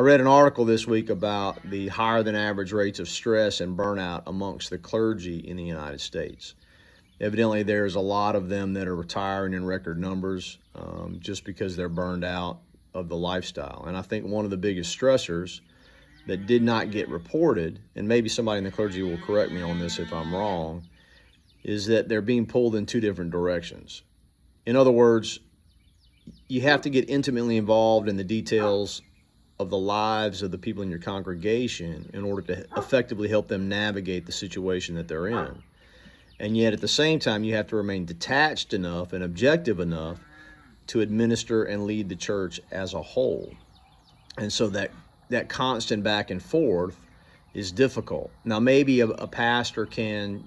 I read an article this week about the higher than average rates of stress and burnout amongst the clergy in the United States. Evidently, there's a lot of them that are retiring in record numbers just because they're burned out of the lifestyle. And I think one of the biggest stressors that did not get reported, and maybe somebody in the clergy will correct me on this if I'm wrong, is that they're being pulled in two different directions. In other words, you have to get intimately involved in the details of the lives of the people in your congregation in order to effectively help them navigate the situation that they're in. And yet at the same time, you have to remain detached enough and objective enough to administer and lead the church as a whole. And so that constant back and forth is difficult. Now, maybe a pastor can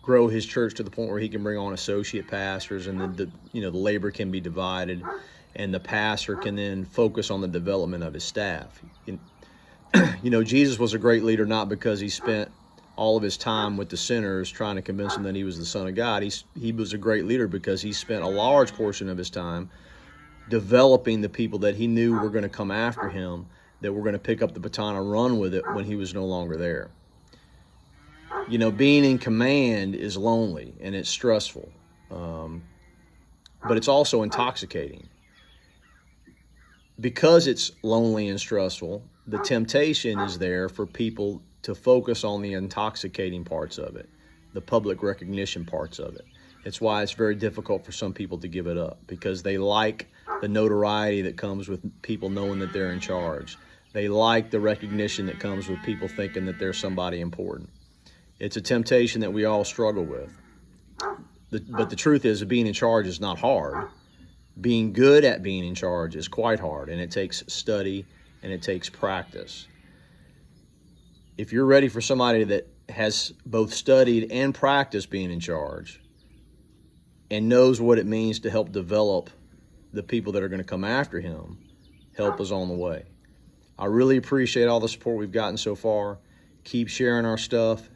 grow his church to the point where he can bring on associate pastors, and the labor can be divided, and the pastor can then focus on the development of his staff. Jesus was a great leader not because he spent all of his time with the sinners trying to convince them that he was the Son of God. He was a great leader because he spent a large portion of his time developing the people that he knew were going to come after him, that were going to pick up the baton and run with it when he was no longer there. Being in command is lonely and it's stressful, but it's also intoxicating. Because it's lonely and stressful, the temptation is there for people to focus on the intoxicating parts of it, the public recognition parts of it. It's why it's very difficult for some people to give it up, because they like the notoriety that comes with people knowing that they're in charge. They like the recognition that comes with people thinking that they're somebody important. It's a temptation that we all struggle with. But the truth is that being in charge is not hard. Being good at being in charge is quite hard, and it takes study and it takes practice. If you're ready for somebody that has both studied and practiced being in charge and knows what it means to help develop the people that are going to come after him, help is on the way. I really appreciate all the support we've gotten so far. Keep sharing our stuff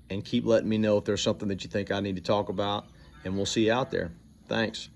and keep letting me know if there's something that you think I need to talk about, and we'll see you out there. Thanks.